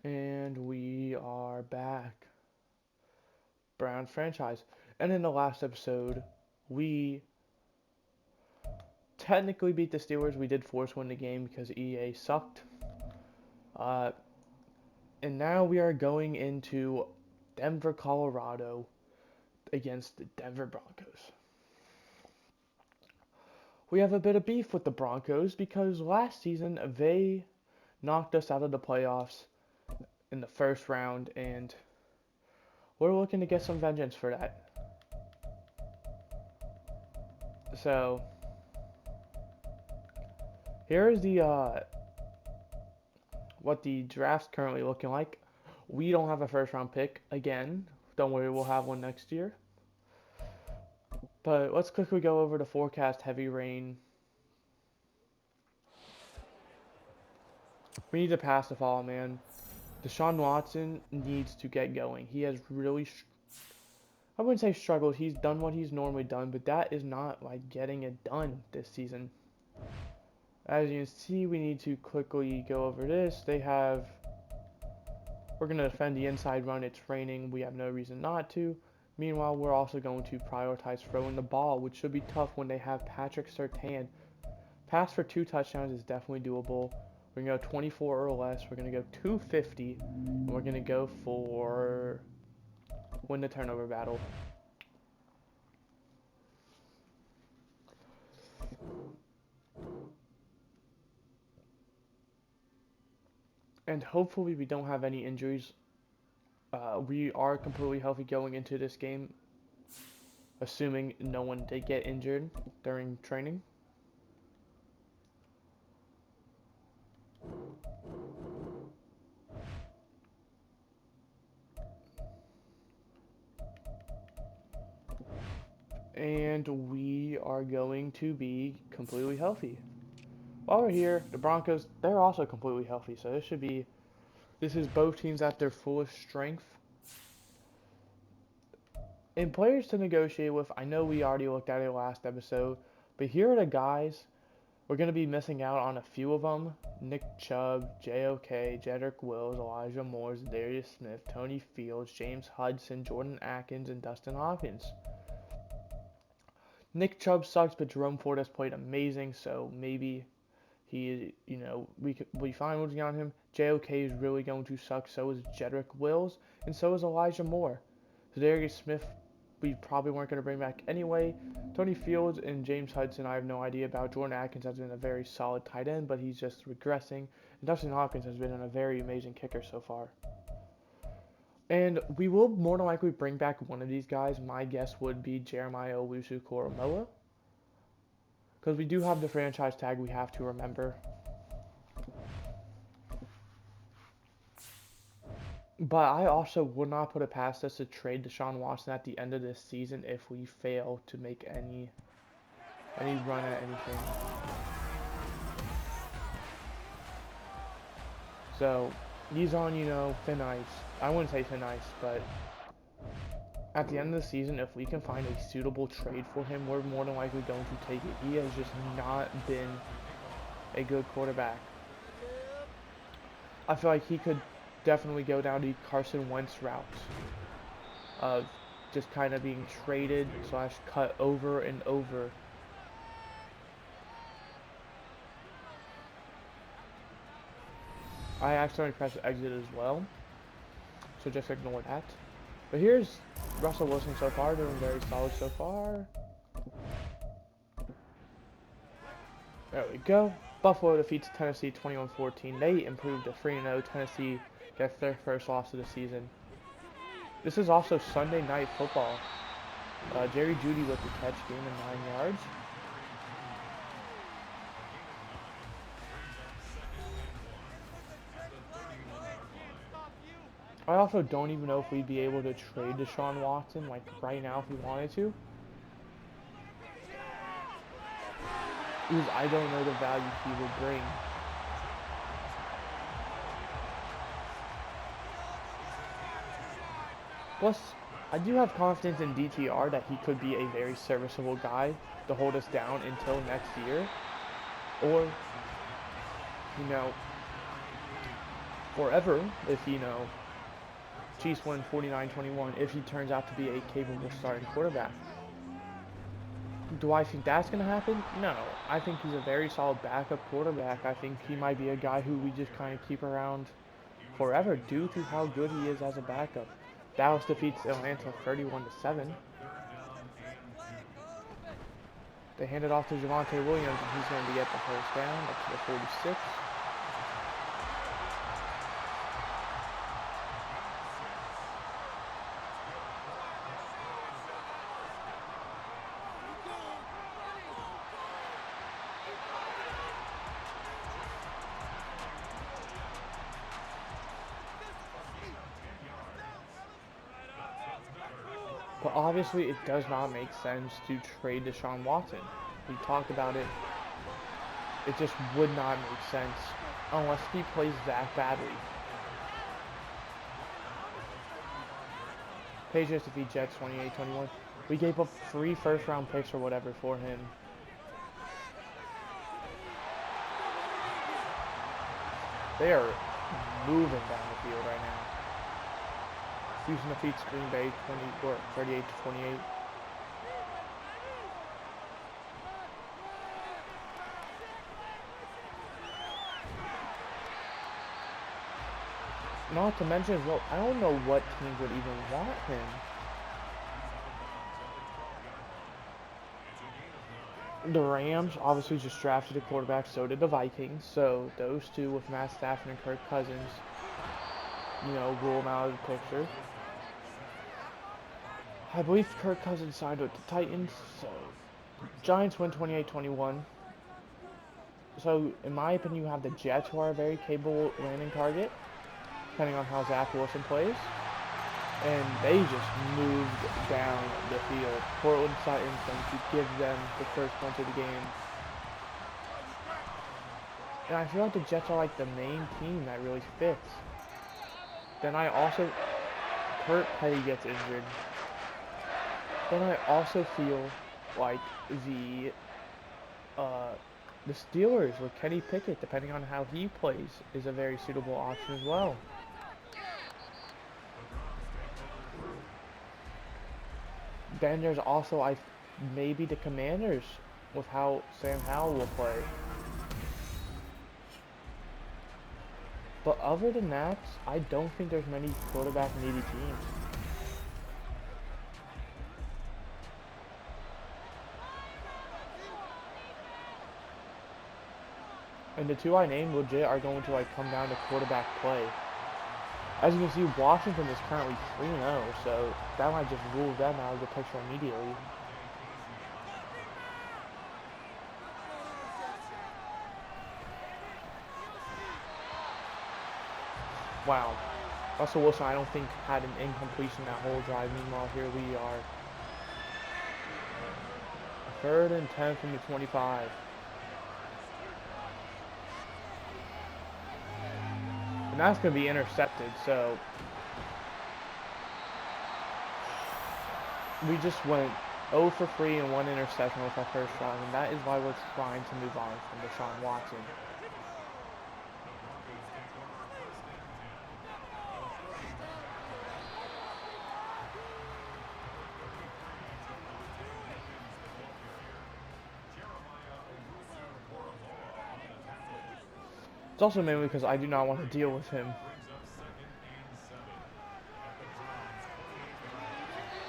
And we are back. Brown franchise. And in the last episode, we technically beat the Steelers. We did force win the game because EA sucked. Uh, and now we are going into Denver, Colorado against the Denver Broncos. We have a bit of beef with the Broncos because last season they knocked us out of the playoffs in the first round, and we're looking to get some vengeance for that. So here is the what the draft's currently looking like. We don't have a first round pick again. Don't worry, we'll have one next year. But let's quickly go over the forecast. Heavy rain. We need to pass the ball, man. Deshaun Watson needs to get going. He has really, I wouldn't say struggled. He's done what he's normally done, but that is not like getting it done this season. As you can see, we need to quickly go over this. We're going to defend the inside run. It's raining. We have no reason not to. Meanwhile, we're also going to prioritize throwing the ball, which should be tough when they have Patrick Surtain. Pass for 2 touchdowns is definitely doable. We're going to go 24 or less. We're going to go 250. And we're going to go for win the turnover battle. And hopefully we don't have any injuries. We are completely healthy going into this game, assuming no one did get injured during training. And we are going to be completely healthy. While we're here, the Broncos, they're also completely healthy, so this is both teams at their fullest strength. And players to negotiate with, I know we already looked at it last episode, but here are the guys. We're going to be missing out on a few of them. Nick Chubb, J.O.K., Jedrick Wills, Elijah Moore, Darius Smith, Tony Fields, James Hudson, Jordan Atkins, and Dustin Hopkins. Nick Chubb sucks, but Jerome Ford has played amazing, so maybe we find losing on him. J.O.K. is really going to suck, so is Jedrick Wills, and so is Elijah Moore. Darius Smith, we probably weren't going to bring back anyway. Tony Fields and James Hudson, I have no idea about. Jordan Atkins has been a very solid tight end, but he's just regressing. And Dustin Hopkins has been a very amazing kicker so far. And we will more than likely bring back one of these guys. My guess would be Jeremiah Owusu-Koramoah. Because we do have the franchise tag we have to remember. But I also would not put it past us to trade Deshaun Watson at the end of this season if we fail to make any run at anything. So he's on, thin ice. I wouldn't say thin ice, but at the end of the season, if we can find a suitable trade for him, we're more than likely going to take it. He has just not been a good quarterback. I feel like he could definitely go down the Carson Wentz route of just kind of being traded / cut over and over. I accidentally pressed exit as well, so just ignore that. But here's Russell Wilson so far, doing very solid so far. There we go. Buffalo defeats Tennessee 21-14. They improved to 3-0. Tennessee gets their first loss of the season. This is also Sunday Night Football. Jerry Jeudy with the catch, gain of 9 yards. I also don't even know if we'd be able to trade Deshaun Watson like right now if we wanted to. Because I don't know the value he would bring. Plus, I do have confidence in DTR that he could be a very serviceable guy to hold us down until next year. Or, forever if, Chiefs win 49-21 if he turns out to be a capable starting quarterback. Do I think that's going to happen? No. I think he's a very solid backup quarterback. I think he might be a guy who we just kind of keep around forever due to how good he is as a backup. Dallas defeats Atlanta 31-7. They hand it off to Javonte Williams, and he's going to get the first down up to the 46. But obviously, it does not make sense to trade Deshaun Watson. We talked about it. It just would not make sense unless he plays that badly. Patriots defeat Jets 28-21. We gave up 3 first-round picks or whatever for him. They are moving down the field right now. Houston defeats Green Bay 38-28. Not to mention as well, I don't know what teams would even want him. The Rams obviously just drafted a quarterback, so did the Vikings. So those two with Matt Stafford and Kirk Cousins, rule them out of the picture. I believe Kirk Cousins signed with the Titans, so Giants win 28-21. So, in my opinion, you have the Jets, who are a very capable landing target, depending on how Zach Wilson plays. And they just moved down the field. Portland Titans going to give them the first punch of the game. And I feel like the Jets are like the main team that really fits. Then Kurt Petty gets injured. Then I also feel like the Steelers with Kenny Pickett, depending on how he plays, is a very suitable option as well. Then there's also maybe the Commanders with how Sam Howell will play. But other than that, I don't think there's many quarterback needy teams. And the two I named legit are going to come down to quarterback play. As you can see, Washington is currently 3-0, so that might just rule them out of the picture immediately. Wow. Russell Wilson, I don't think, had an incompletion that whole drive. Meanwhile, here we are. 3rd and 10 from the 25. And that's going to be intercepted, so we just went 0 for 3 and 1 interception with our first drive, and that is why we're trying to move on from Deshaun Watson. It's also mainly because I do not want to deal with him.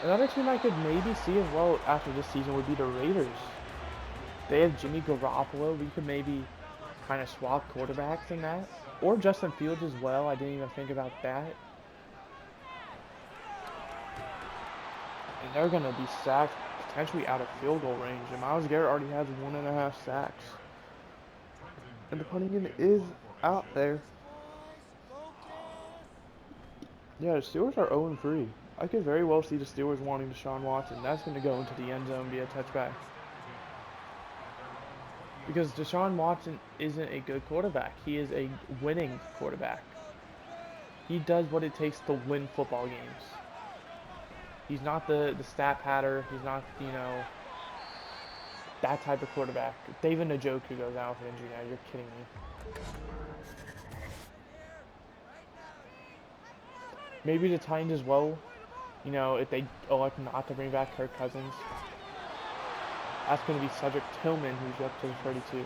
Another team I could maybe see as well after this season would be the Raiders. They have Jimmy Garoppolo. We could maybe kind of swap quarterbacks in that. Or Justin Fields as well. I didn't even think about that. And they're going to be sacked potentially out of field goal range. And Myles Garrett already has 1.5 sacks. And the punting unit is out there. Yeah, the Steelers are 0-3. I could very well see the Steelers wanting Deshaun Watson. That's going to go into the end zone via touchback. Because Deshaun Watson isn't a good quarterback. He is a winning quarterback. He does what it takes to win football games. He's not the stat patter. He's not, that type of quarterback. David Njoku goes out with an injury now. You're kidding me. Maybe the Titans as well. You know, if they elect not to bring back Kirk Cousins, that's going to be Cedric Tillman, who's up to 32.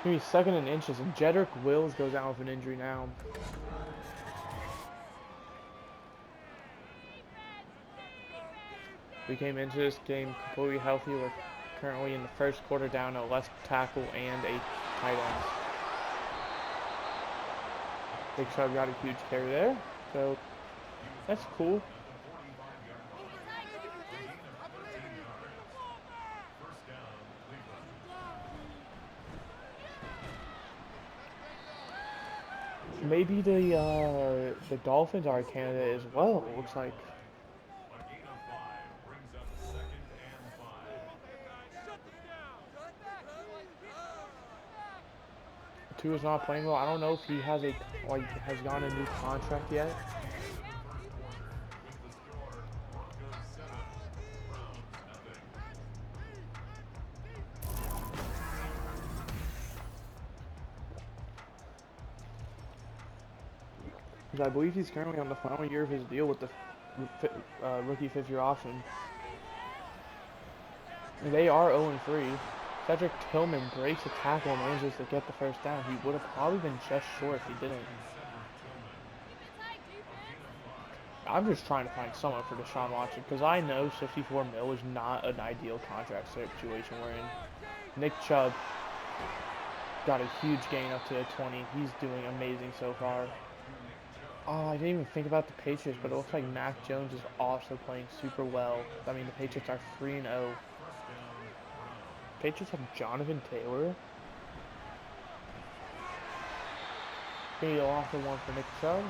Maybe second in inches, and Jedrick Wills goes out with an injury now. We came into this game completely healthy. We're currently in the first quarter down a left tackle and a tight end. Big Chubb got a huge carry there, so that's cool. Maybe the Dolphins are a candidate as well. It looks like. Tua's not playing well. I don't know if he has has gotten a new contract yet. Because I believe he's currently on the final year of his deal with the rookie fifth-year option. And they are 0-3. Cedric Tillman breaks a tackle and manages to get the first down. He would have probably been just short if he didn't. I'm just trying to find someone for Deshaun Watson because I know 64 mil is not an ideal contract situation we're in. Nick Chubb got a huge gain up to a 20. He's doing amazing so far. Oh, I didn't even think about the Patriots, but it looks like Mac Jones is also playing super well. I mean, the Patriots are 3-0. Patriots have Jonathan Taylor. Maybe they'll offer one for Nick Chubb.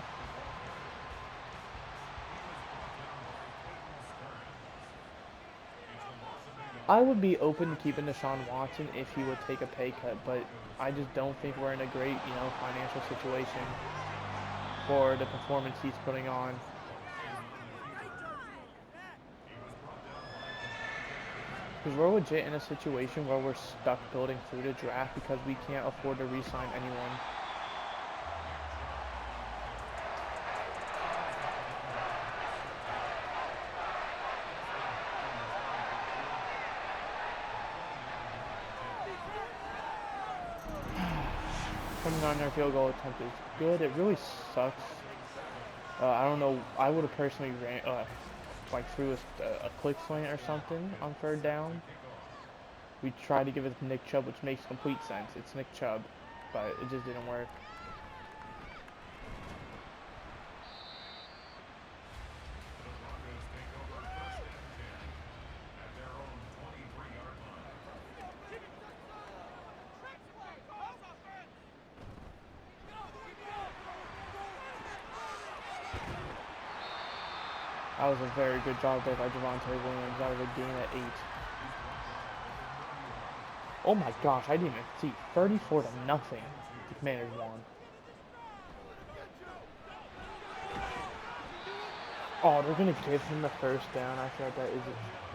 I would be open to keeping Deshaun Watson if he would take a pay cut, but I just don't think we're in a great, financial situation for the performance he's putting on. Because we're legit in a situation where we're stuck building through the draft because we can't afford to re-sign anyone. Coming on their field goal attempt is good. It really sucks. I don't know. I would have personally ran, threw a click slant or something on third down. We tried to give it to Nick Chubb, which makes complete sense. It's Nick Chubb, but it just didn't work. That was a very good job there by Javonte Williams. That was a gain at 8. Oh my gosh, I didn't even see. 34-0. The Commanders won. Oh, they're going to give him the first down. I feel like that is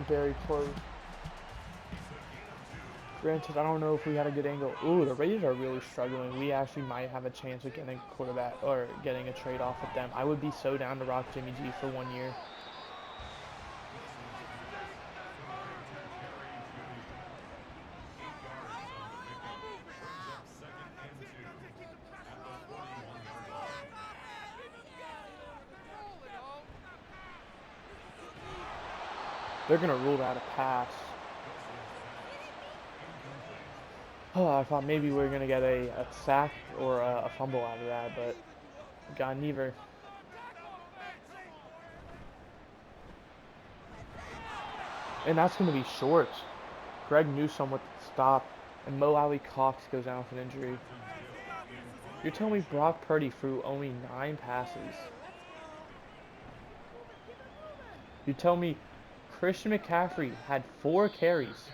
very close. Granted, I don't know if we had a good angle. Ooh, the Raiders are really struggling. We actually might have a chance of getting a quarterback or getting a trade off with them. I would be so down to rock Jimmy G for 1 year. They're going to rule that a pass. Oh, I thought maybe we were going to get a sack or a fumble out of that, but got neither. And that's going to be short. Greg Newsome with the stop, and Mo Alley Cox goes down with an injury. You're telling me Brock Purdy threw only 9 passes? You tell me Christian McCaffrey had 4 carries.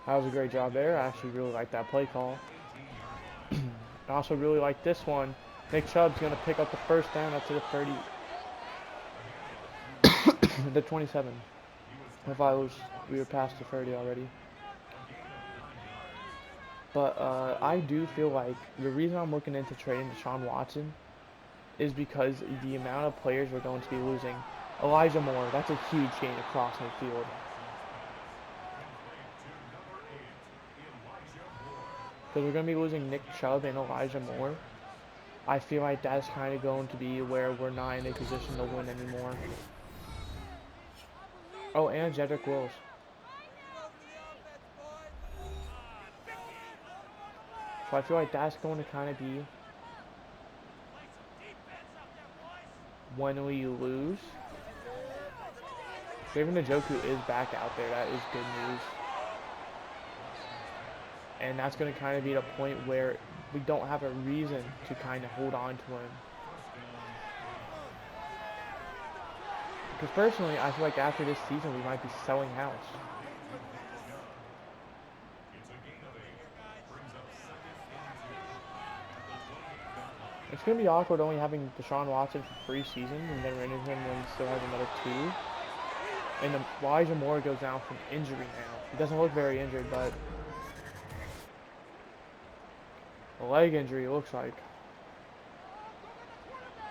That was a great job there. I actually really like that play call. I also really like this one. Nick Chubb's going to pick up the first down up to the 30, the 27. If we were past the 30 already. But I do feel like the reason I'm looking into trading Deshaun Watson is because the amount of players we're going to be losing. Elijah Moore, that's a huge gain across midfield. Because we're going to be losing Nick Chubb and Elijah Moore. I feel like that's kind of going to be where we're not in a position to win anymore. Oh, and Jedrick Wills. So I feel like that's going to kind of be when we lose. David Njoku is back out there. That is good news. And that's going to kind of be the point where we don't have a reason to kind of hold on to him. Because personally, I feel like after this season, we might be selling house. It's going to be awkward only having Deshaun Watson for 3 seasons and then renting him when he still has another 2. And Elijah Moore goes down from injury now. He doesn't look very injured, but a leg injury it looks like.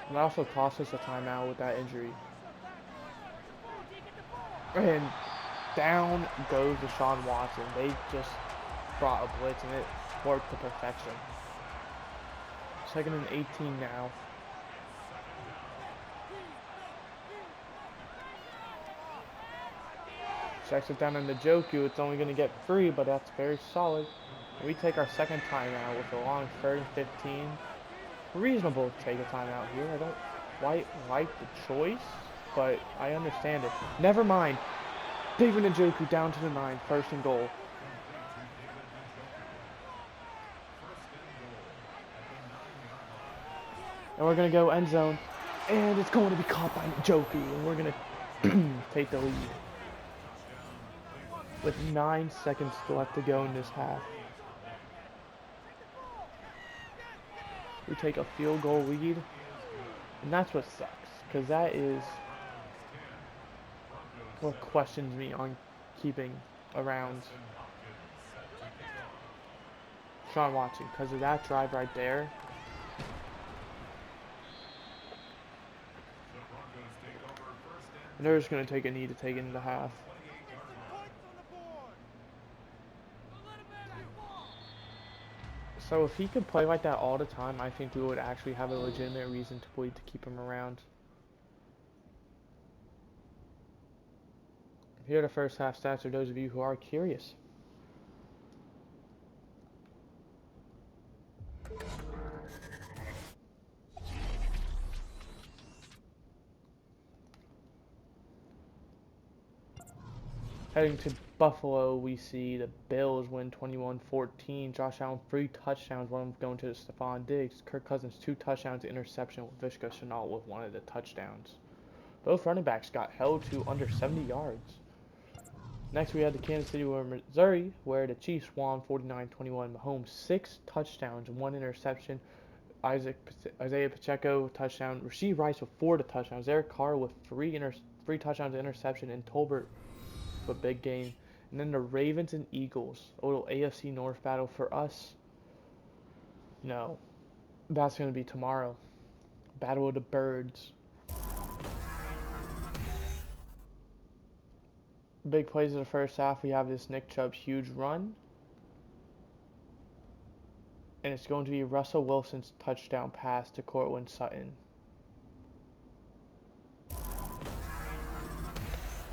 And that also cost us a timeout with that injury. And down goes Deshaun Watson. They just brought a blitz and it worked to perfection. 2nd and 18 now. Checks it down on Njoku. It's only going to get 3, but that's very solid. We take our second timeout with a long 3rd and 15. Reasonable to take a timeout here. I don't quite like the choice, but I understand it. Never mind. David Njoku down to the 9, 1st and goal. And we're going to go end zone. And it's going to be caught by Njoku. And we're going to take the lead. With 9 seconds left to go in this half. We take a field goal lead. And that's what sucks. Because that is what questions me on keeping around Deshaun Watson. Because of that drive right there. And they're just going to take a knee to take it into half. So if he could play like that all the time, I think we would actually have a legitimate reason to believe to keep him around. Here are the first half stats for those of you who are curious. Heading to Buffalo, we see the Bills win 21-14. Josh Allen 3 touchdowns, one of them going to Stephon Diggs. Kirk Cousins 2 touchdowns, interception with Vishka Chenault with one of the touchdowns. Both running backs got held to under 70 yards. Next, we had the Kansas City, Missouri, where the Chiefs won 49-21. Mahomes 6 touchdowns, 1 interception. Isaiah Pacheco touchdown. Rashee Rice with 4 touchdowns. Derek Carr with 3 touchdowns, interception, and Tolbert with a big game. And then the Ravens and Eagles, a little AFC North battle for us. No, that's going to be tomorrow. Battle of the Birds. Big plays in the first half. We have this Nick Chubb huge run. And it's going to be Russell Wilson's touchdown pass to Cortland Sutton.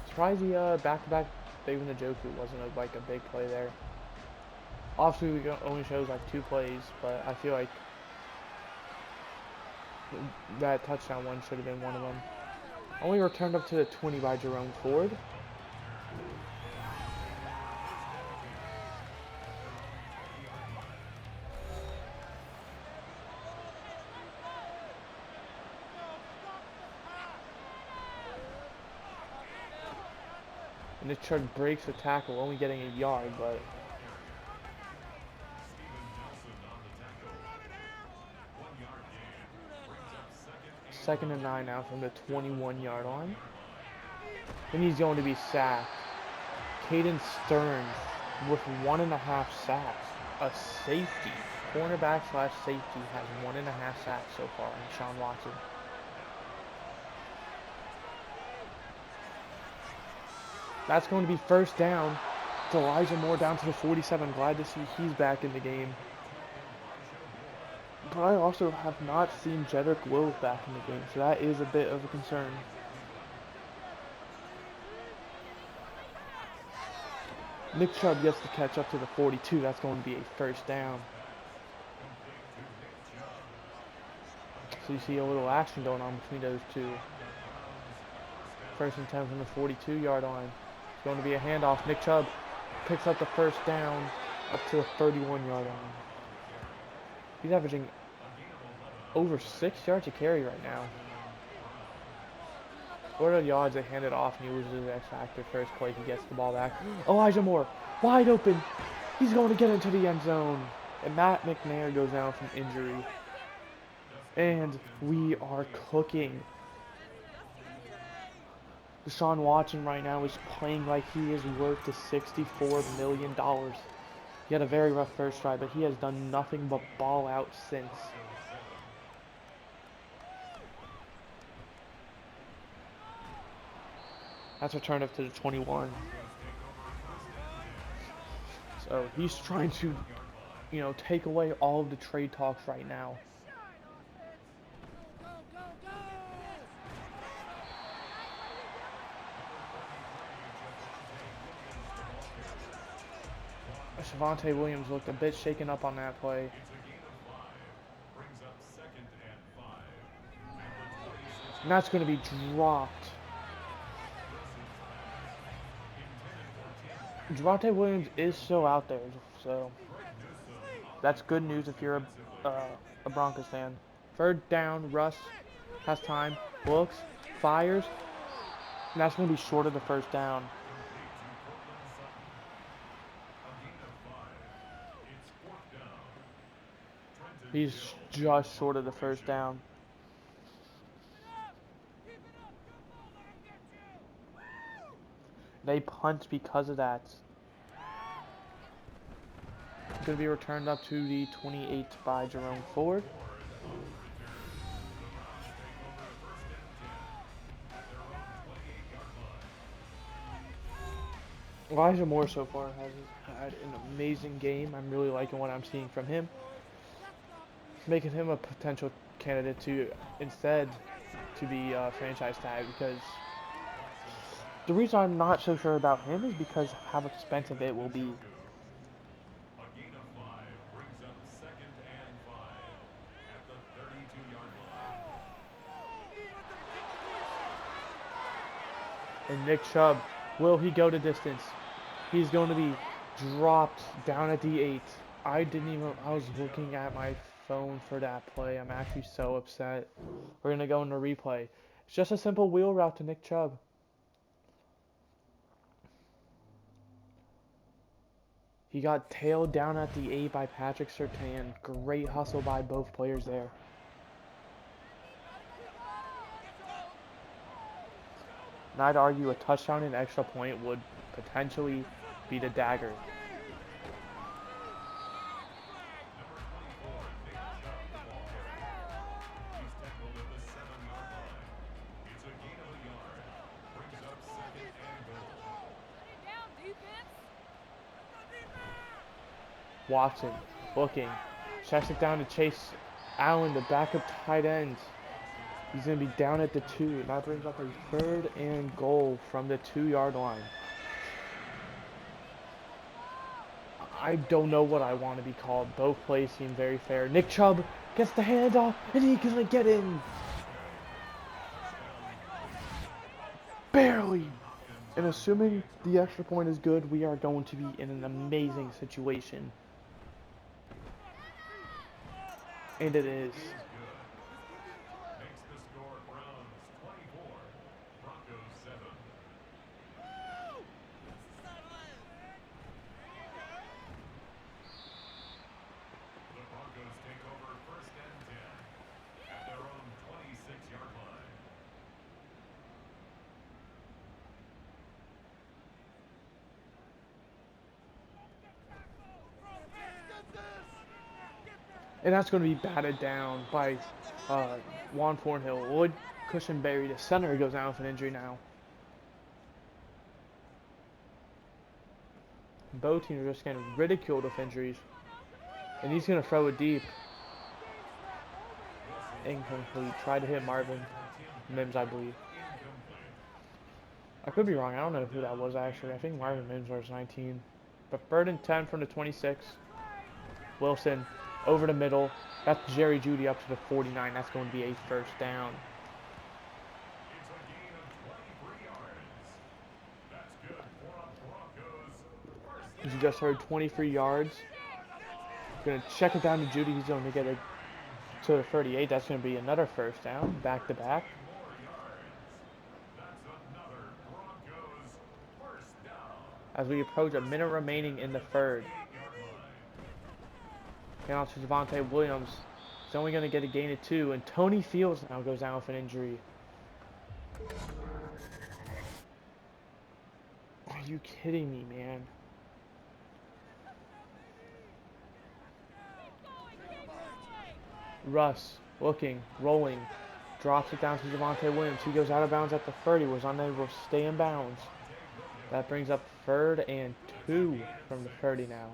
Surprised the back-to-back David Njoku wasn't like a big play there. Obviously, we only shows like 2 plays, but I feel like that touchdown one should have been one of them. Only returned up to the 20 by Jerome Ford. And Nick Chubb breaks the tackle, only getting a yard, but 2nd and 9 now from the 21-yard line. And he's going to be sacked. Caden Stearns with 1.5 sacks. A safety, cornerback slash safety, has 1.5 sacks so far in Sean Watson. That's going to be first down. It's Elijah Moore down to the 47. Glad to see he's back in the game. But I also have not seen Jedrick Wills back in the game, so that is a bit of a concern. Nick Chubb gets to catch up to the 42. That's going to be a first down. So you see a little action going on between those two. 1st and 10 from the 42-yard line. It's going to be a handoff. Nick Chubb picks up the first down up to the 31-yard line. He's averaging over 6 yards a carry right now. What are the odds they hand it off and he loses the X factor first play? He gets the ball back. Elijah Moore, wide open. He's going to get into the end zone. And Matt McNair goes down from injury. And we are cooking. Deshaun Watson right now is playing like he is worth the $64 million. He had a very rough first drive, but he has done nothing but ball out since. That's returned up to the 21. So he's trying to, take away all of the trade talks right now. Javonte Williams looked a bit shaken up on that play. And that's going to be dropped. Javonte Williams is still out there, so that's good news if you're a Broncos fan. 3rd down, Russ has time, looks, fires, and that's going to be short of the first down. He's just short of the first down. They punt because of that. It's going to be returned up to the 28 by Jerome Ford. Elijah Moore so far has had an amazing game. I'm really liking what I'm seeing from him. Making him a potential candidate to instead to be franchise tag, because the reason I'm not so sure about him is because of how expensive it will be. And Nick Chubb, will he go the distance? He's going to be dropped down at the 8. I was looking at my phone for that play. I'm actually so upset. We're going to go into replay. It's just a simple wheel route to Nick Chubb. He got tailed down at the 8 by Patrick Surtain. Great hustle by both players there. And I'd argue a touchdown and extra point would potentially be the dagger. Watson looking, checks it down to Chase Allen, the backup tight end. He's going to be down at the 2, and that brings up a 3rd and goal from the 2-yard line. I don't know what I want to be called. Both plays seem very fair. Nick Chubb gets the handoff, and he's going to get in. Barely. And assuming the extra point is good, we are going to be in an amazing situation. And it is. And that's going to be batted down by Juan Thornhill. Lloyd Cushenberry, the center, goes down with an injury now. Both teams are just getting ridiculed with injuries. And he's going to throw it deep. Incomplete. Tried to hit Marvin Mims, I believe. I could be wrong. I don't know who that was, actually. I think Marvin Mims was 19. But 3rd and 10 from the 26. Wilson over the middle. That's Jerry Jeudy up to the 49. That's going to be a first down. As you just heard, 23 yards. Going to check it down to Jeudy. He's going to get it to the 38. That's going to be another first down, back to back. As we approach a minute remaining in the 3rd. Now to Javonte Williams. He's only going to get a gain of 2. And Tony Fields now goes down with an injury. Are you kidding me, man? Russ, looking, rolling, drops it down to Javonte Williams. He goes out of bounds at the 30, was unable to stay in bounds. That brings up 3rd and 2 from the 30 now.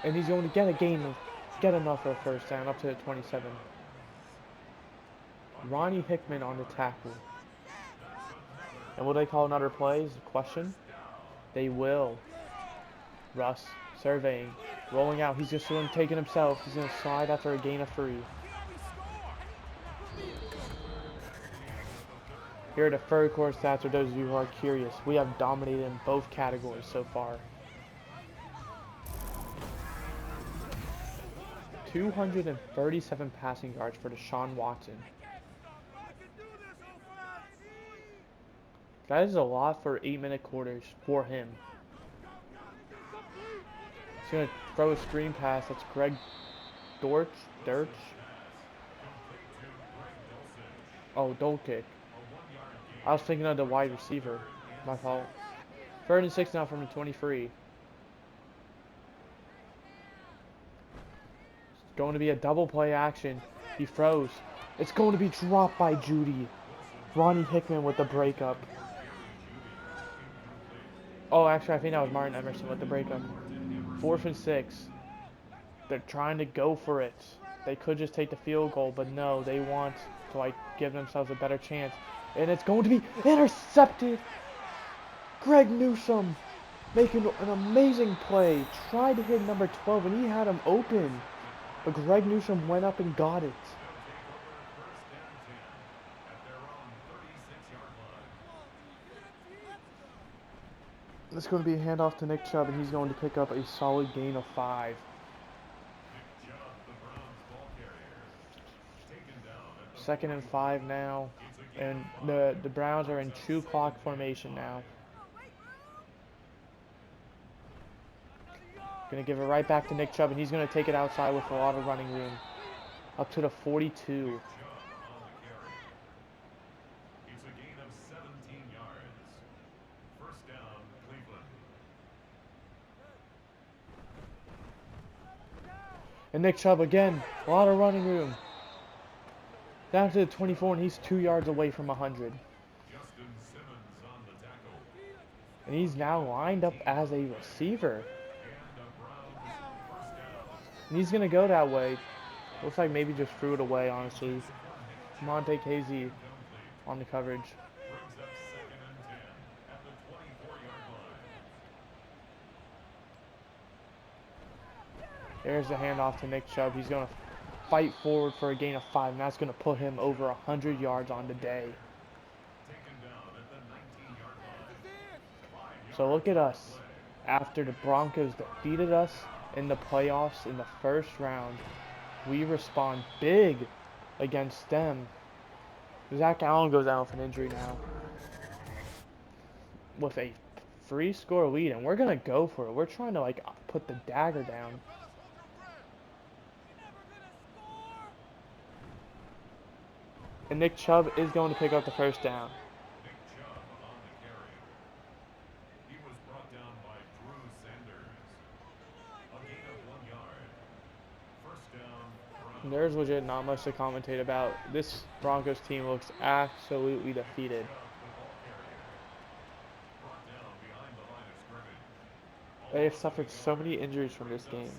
And he's going to get enough for a first down up to the 27. Ronnie Hickman on the tackle. And will they call another play is the question. They will. Russ surveying, rolling out. He's just going to take it himself. He's going to slide after a gain of 3. Here are the 3rd quarter stats for those of you who are curious. We have dominated in both categories so far. 237 passing yards for Deshaun Watson. That is a lot for 8-minute quarters for him. He's going to throw a screen pass. That's Greg Dortch. Oh, Dolkick. I was thinking of the wide receiver. My fault. 3rd and 6 now from the 23. It's going to be a double play action. He throws. It's going to be dropped by Jeudy. Ronnie Hickman with the breakup. Oh, actually, I think that was Martin Emerson with the breakup. 4th and 6. They're trying to go for it. They could just take the field goal, but no, they want to give themselves a better chance. And it's going to be intercepted. Greg Newsome making an amazing play. Tried to hit number 12, and he had him open. But Greg Newsome went up and got it. It's going to be a handoff to Nick Chubb, and he's going to pick up a solid gain of 5. Second and 5 now, and the Browns are in 2 clock formation now. Going to give it right back to Nick Chubb, and he's going to take it outside with a lot of running room. Up to the 42. And Nick Chubb again, a lot of running room. Down to the 24, and he's 2 yards away from 100. And he's now lined up as a receiver. And he's going to go that way. Looks like maybe just threw it away, honestly. Monte KZ on the coverage. There's the handoff to Nick Chubb. He's going to fight forward for a gain of 5, and that's going to put him over 100 yards on the day. So look at us. After the Broncos defeated us in the playoffs in the 1st round, we respond big against them. Zach Allen goes out with an injury now. With a 3-score lead, and we're going to go for it. We're trying to put the dagger down. And Nick Chubb is going to pick up the first down. There's legit not much to commentate about. This Broncos team looks absolutely defeated. They have suffered so many injuries from this game.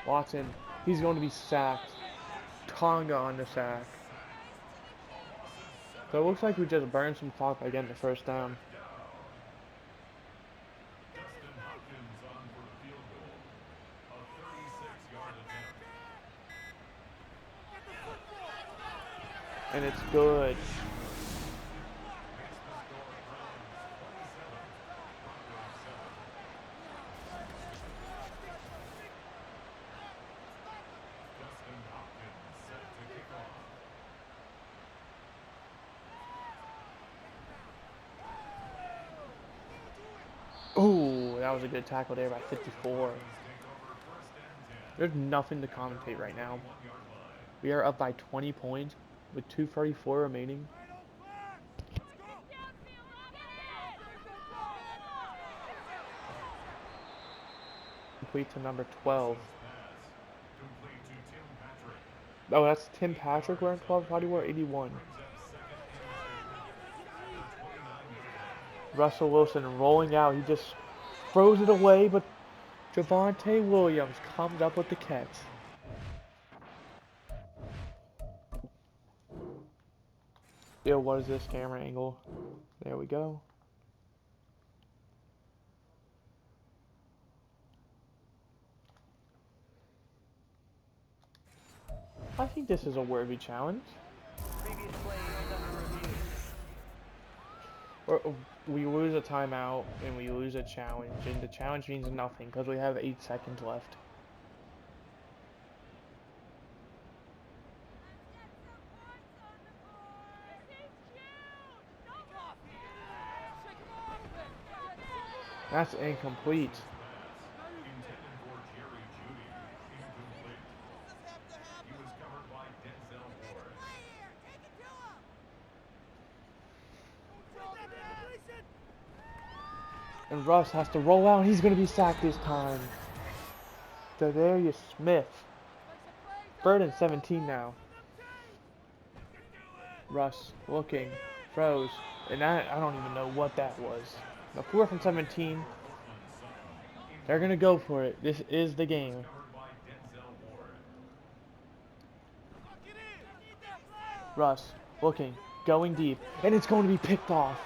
Watson, he's going to be sacked. Tonga on the sack. So it looks like we just burned some clock by getting the first down. And it's good. Ooh, that was a good tackle there by 54. There's nothing to commentate right now. We are up by 20 points with 2:34 remaining. Complete to number 12. Oh, that's Tim Patrick wearing 12. How do you wear 81? Russell Wilson rolling out. He just throws it away, but Javonte Williams comes up with the catch. Yo, what is this camera angle? There we go. I think this is a worthy challenge. We lose a timeout and we lose a challenge, and the challenge means nothing because we have 8 seconds left. That's incomplete. And Russ has to roll out. He's going to be sacked this time. Darius Smith. Bird and 17 now. Russ looking, throws, and I don't even know what that was. The 4th and 17. They're going to go for it. This is the game. Russ looking, going deep, and it's going to be picked off.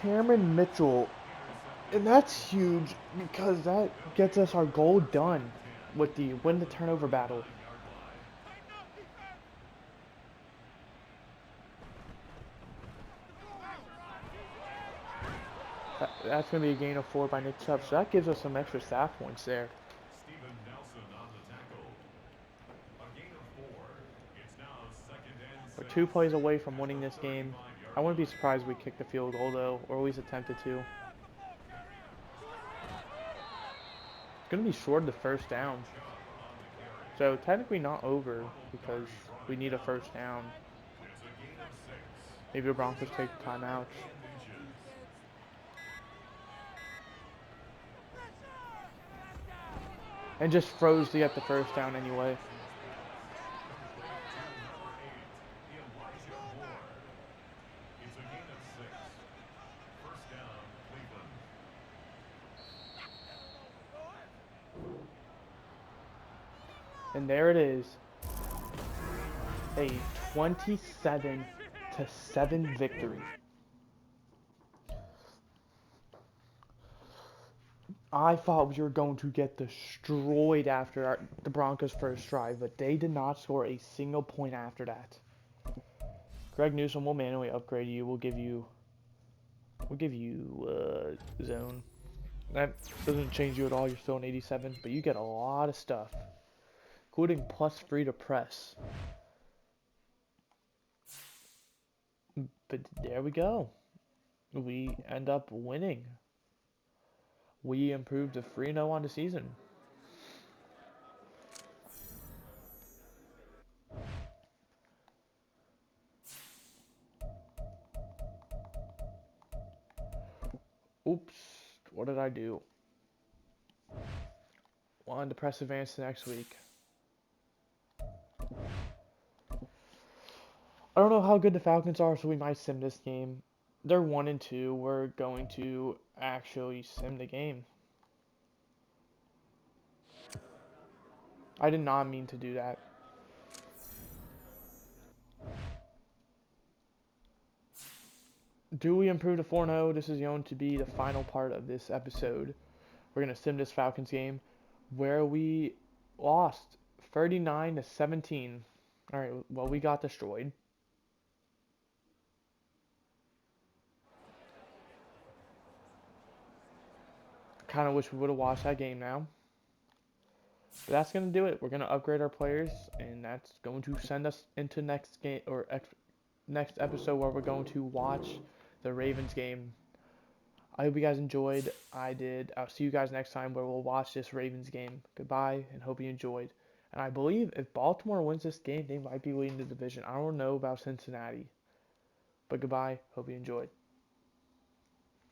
Cameron Mitchell, and that's huge because that gets us our goal done with the win the turnover battle. That's going to be a gain of 4 by Nick Chubb, so that gives us some extra staff points there. We're 2 plays away from winning this game. I wouldn't be surprised if we kicked the field goal though, or at least attempted to. It's going to be short of the first down. So technically not over because we need a first down. Maybe the Broncos take the timeout. And just froze to get the first down anyway. And there it is. A 27-7 victory. I thought we were going to get destroyed after the Broncos' first drive, but they did not score a single point after that. Greg Newsome will manually upgrade you. We'll give you zone. That doesn't change you at all. You're still an 87, but you get a lot of stuff, including plus free to press. But there we go. we end up winning. We improved to 3-0 on the season. Oops, what did I do? Wanted to press advance to next week. I don't know how good the Falcons are, so we might sim this game. They're 1-2. We're going to actually sim the game. I did not mean to do that. Do we improve to 4-0? This is going to be the final part of this episode. We're going to sim this Falcons game where we lost 39-17. All right, well, we got destroyed. Kind of wish we would have watched that game now. But that's going to do it. We're going to upgrade our players, and that's going to send us into next game or next episode where we're going to watch the Ravens game. I hope you guys enjoyed. I did. I'll see you guys next time where we'll watch this Ravens game. Goodbye, and hope you enjoyed. And I believe if Baltimore wins this game, they might be leading the division. I don't know about Cincinnati. But goodbye. Hope you enjoyed.